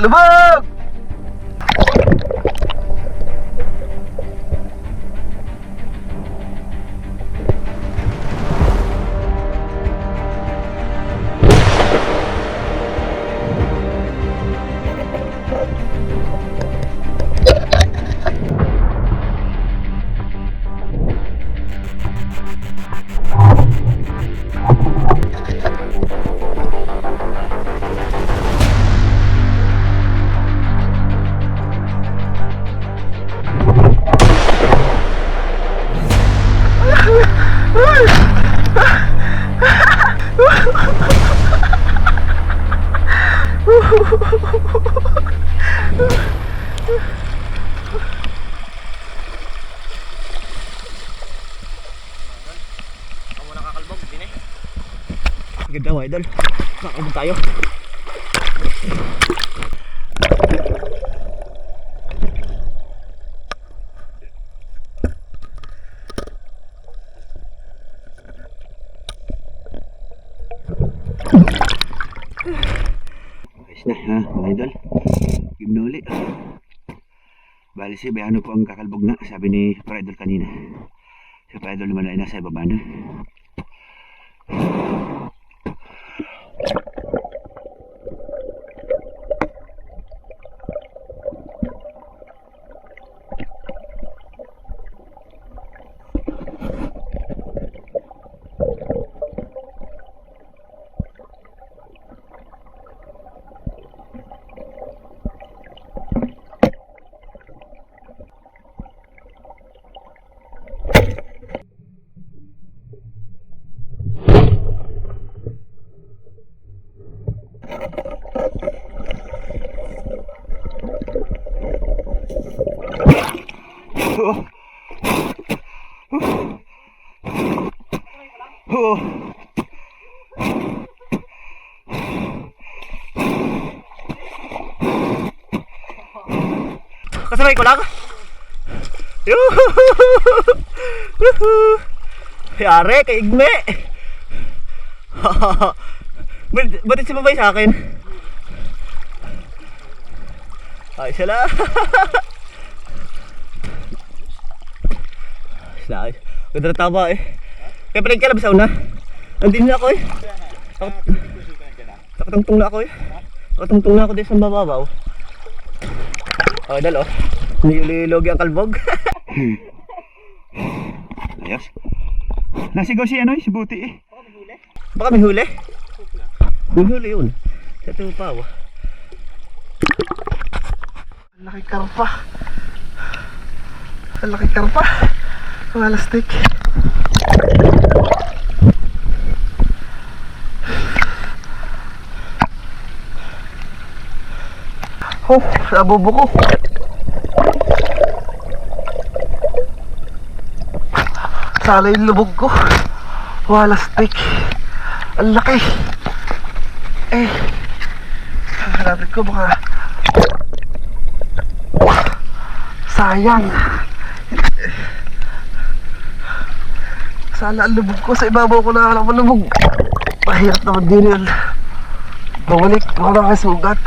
Lubog! Ganda mga idol, kakakalbog tayo. Ayos na ha mga idol, game na uli. Bali si Bayano po ang kakalbog na, sabi ni Para Idol kanina. Si Para Idol naman ay nasa ibaba na. Kasabay ko lang. Yari, kaigme. Ba't si babay sa akin? Ay, sila. Sila. Ganda na tama eh. Kaya pala yung kalabasaw na. Nandun na ako eh. Nakatungtong na ako eh. Nakatungtong na ako din sa mababaw. Oh, dalo. Nililogi ang kalbog. Ayos. Nasigaw si ano, si Buti eh. Baka may huli. May huli yun. Sa tupaw. Ang laki karpa. Ang laki karpa. Ang alastik. Oh, sa bubo ko. Sala yung lubog ko. Wala stick. Ang laki. Eh, hanapin ko baka sayang. Sala ang lubog ko. Sa ibabaw ko na alam mo lubog. Mahirap naman din yun. Bumalik ko na kasugat.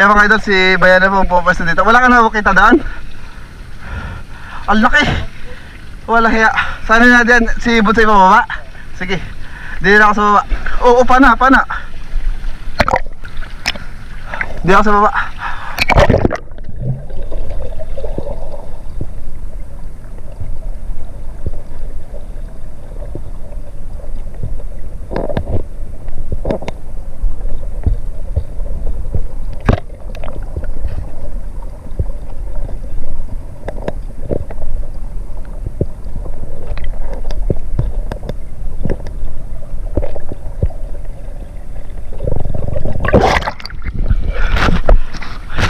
Mga idol, si Bayana po pupwesto dito. Wala ka na kita daan? Ang laki. Wala kaya. Sana na dyan si Butsay pababa. Sige. Dito na ako sa baba. Oo, pana. Di ako sa baba.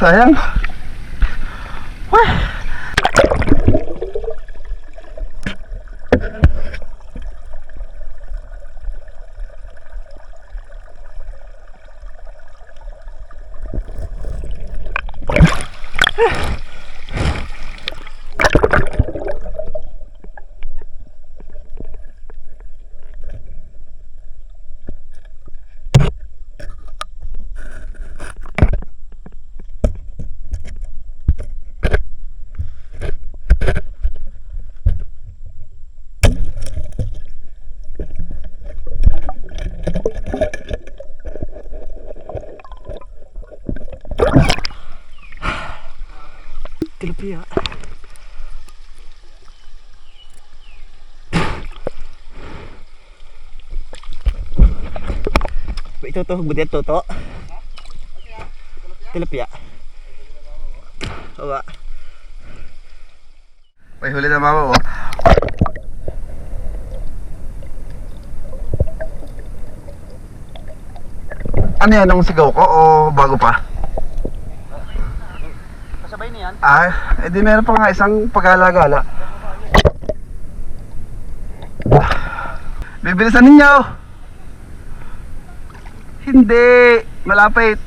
Sayang. Wah. Tilapia. Ito to, budet to. Tilapia. Oba. May huli na mama mo. Ano yan, ang sigaw ko o bago pa? Kasabay niyan. Edi meron pa nga isang pag-alagala. Bibilisan ninyo! Hindi! Malapit!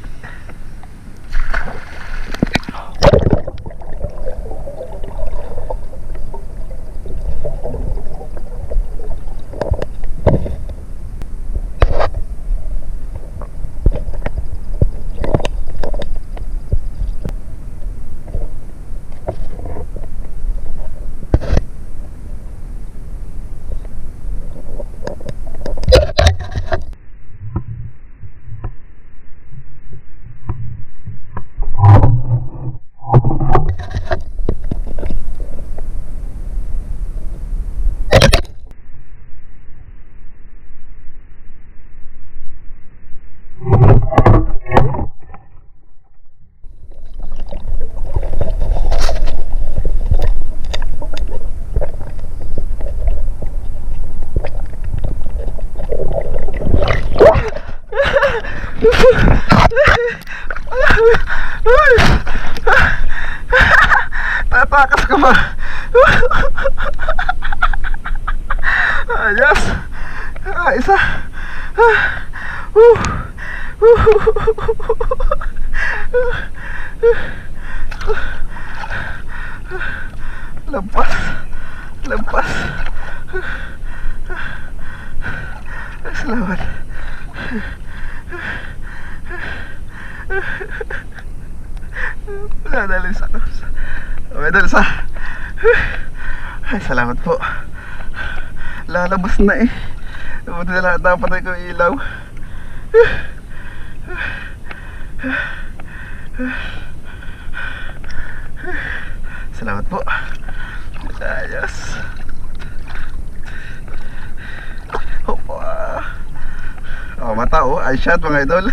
Tatakas ka ba? Ayos. Isa. Lampas. Lampas. Salamat. Nadali sa medal sa. Ay, salamat po. Lalabas na eh. Buti na lang dapat ko ilaw. Salamat po. Ayos. Opa. Oh, mata oh. Eye shot mga idol.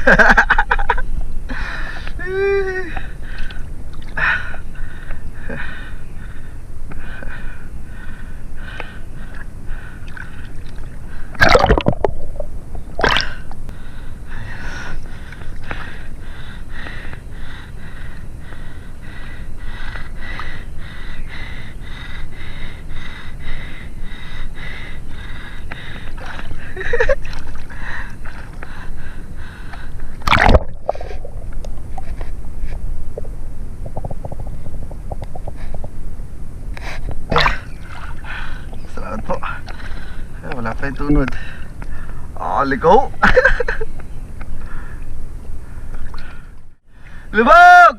Salamat po. Wala pa yung tunod. Liko. Lubog!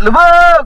Lubog!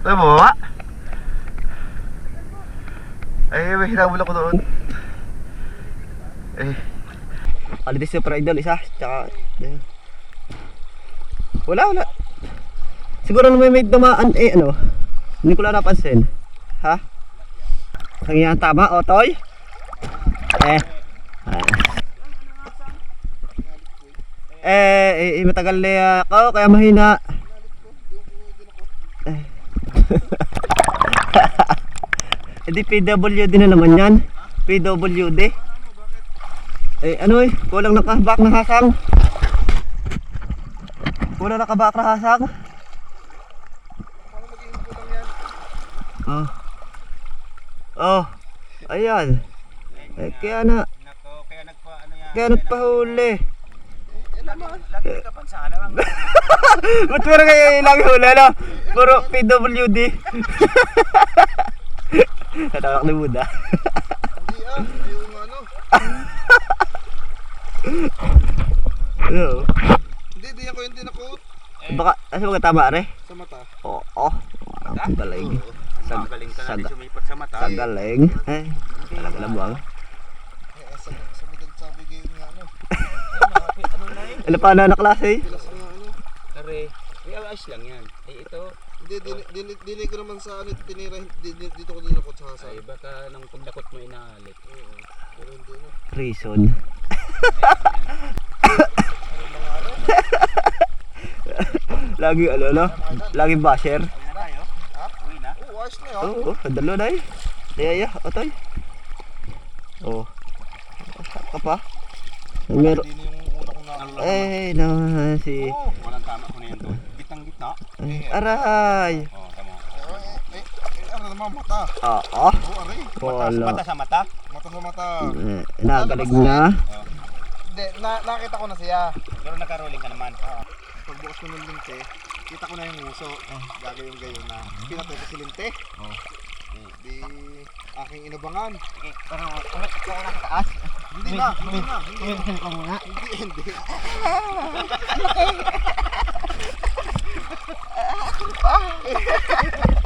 Ay, bumaba. Ay, may hinabol ako doon. Eh. Quality super idol, isa. Tsaka, wala. Siguro na may dumaan, ano. Hindi ko lang napansin. Ha? Kaya tama, Otoy? Matagal na ako, kaya mahina. Hindi PWD na naman yan. PWD. Kulang nakabak na hasang. Kulang nakabak na hasang. Ayan. Kaya nagpahuli. Lagi ka pansana lang. Ba't parang kayo lagi huli, no? Puro PWD. Natawak ni Buda. Hindi yung ano. Ano? Hindi ako yung dinakot. Baka, tama re? Sa mata. Oo. Galing. Magaling ka na din sumipat sa mata. Galing. Talaga lamang. Sa midag sabi kayo nga ano. Ano na yun? Ano pa na klase? Pilas nga ano. Are, ayos lang yan. Ay ito, Hindi, dili ko naman sa ano tinira. Dito ko dinakot sa hasa. ay baka nang pagdakot mo inahalit. Oo. Pero hindi na. Reason. Lagi ano no? Lagi basher. Uwi na tayo? Ha? Uwi na? Oo, ayos na yun. Oo, dalo na eh. Daya, otoy. Oo. Ka pa? Meron. Hindi na yung una kong na. No, si... Oo. Walang tama ko na yan doon. Gitang gitna. Aray! Oo, tama. Ano naman mata? Oo. Oo, aray. Wala. Mata sa mata? Mata sa mata. Nagalig na. Oo. Hindi, nakita ko na siya. Pero nakaroling ka naman. Pagbukas ko ng linte, kita ko na yung uso. Gagawin gayon na. Pinatay ko si linte. Di aking inabangan. Pero ulit ka na sa taas. Hindi na. Hindi.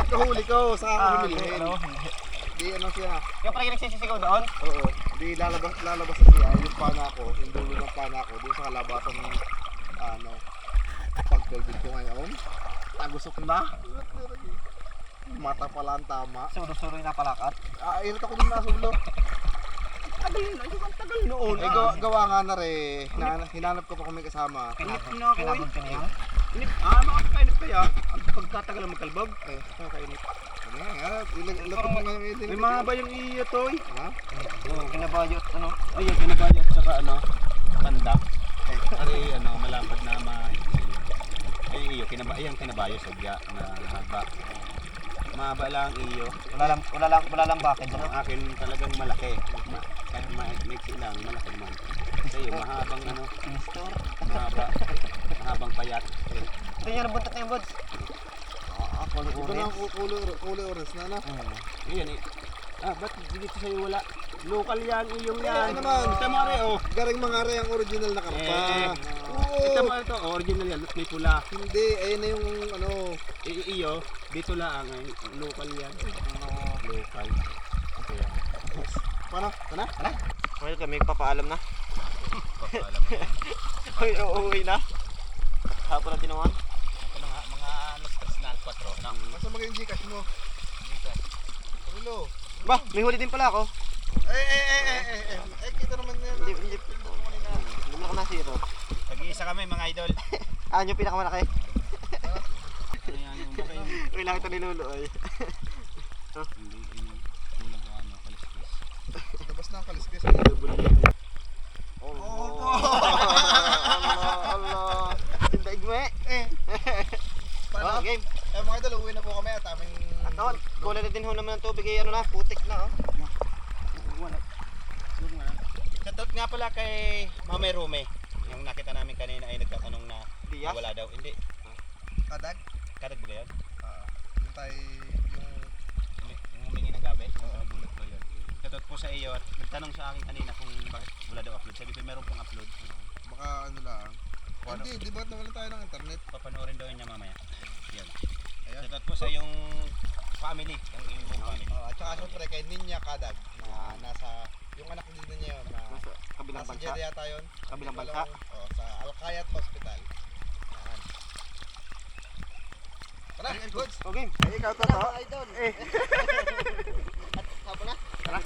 Kahuli ko sa aking humilihin. Di ano siya. Yung pala nagsisisigaw doon? Oo. Di lalabas na siya. Yung pana ko, yung dulo ng pana ko, doon sa kalabasan ng ano, pagtulbid ko ngayon. Tagusok na. Mata pala ang tama. Suro-suro yung napalakat. Irit ako din nasa ulo. Tagal yun, ay ang tagal noon. Gawa nga na rin. Hinanap ko pa kung may kasama. Pinabog ka niya? Makakainip kaya. Ang pagkatagal ang magkalbog. Nakakainip. Lapot mo nga yung May mga ba yung iyo to? Ha? Oo, kinabayo at ano? Ayun, kinabayo at saka ano, pandak. Ari ano, malapad na ay iyo, kinabayo sadya na haba. Mahaba lang iyo. Wala lang bakit. Ang akin talagang malaki. Kahit maiksi lang, malaki naman. Sa iyo, mahabang ano, mahabang payat. Ito yung buntot na yung buds. Ito na ang kulay orange na na. Ayan eh. Ba't dito sa'yo wala? Local yan, iyong yan. Ano naman? Ito mare oh. Garing mangare ang original na karpa. Ito mare to, original yan, may pula. Hindi, ayun na yung ano. Iyo, dito lang ay local yan. Local. Okay yan. Paano? Well, kami papaalam na. Papaalam mo yan. Uuwi na. Hapon na tinawan. Mga stress na 4 na. Masa maging Gcash mo? Ulo. Ba, may huli din pala ako. Kita naman yan. Hindi mo na ako nasiro. Tag-iisa kami mga idol. Yung pinakamalaki. Ayan yung bakay. Uy, lang ito ni Lolo ay. Hindi kulang sa ano, kaliskis. Labas na ang kaliskis. Allah. Sindaig mo eh. Paano? Game. Mga idol, uwi na po kami at aming... Aton, kulay na din ho naman ng tubig ay ano na, putik na oh. Shoutout nga pala kay Mame Rume. Yung nakita namin kanina ay nagtatanong na Diaz? wala daw. Hindi. Kadag? Kadag ba yan? Yung tayo Yung humingi ng gabi? Oo. Bulot ko yun. Shoutout po sa iyo at nagtanong sa akin kanina kung bakit wala daw upload. Sabi ko meron pong upload. baka ano lang. Hindi, di ba nawalan tayo ng internet? Papanoorin daw niya mamaya. Yan. Shoutout po sa yung family, yung iyong buong family. At saka syempre kay Ninya Kadag na nasa, yung anak din niya yun na Nasa kabilang nasa bansa. Jeddah yata yun. Kabilang Dito bansa. lang, sa Al-Khayat Hospital. Yan. Tara, goods! Okay. Ay, ikaw to to. Idol. Eh. At sabo na. Tara.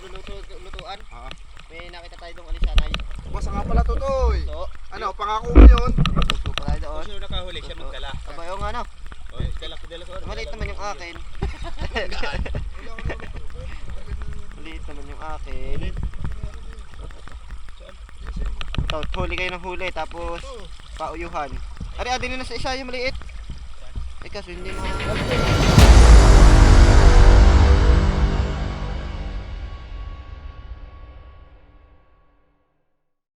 Lutuan. Oo. May nakita tayo dong alisanay. Boss nga pala Tutoy! So, Ano, pangako mo yun? puso pa tayo doon. Kung sino nakahuli, siya magdala. Aba yung ano, O, dala ko. maliit naman yung akin. Maliit naman yung akin. So, huli kayo ng huli, tapos pauyuhan. Ari, adin na sa isa yung maliit. Ay, kaso hindi na.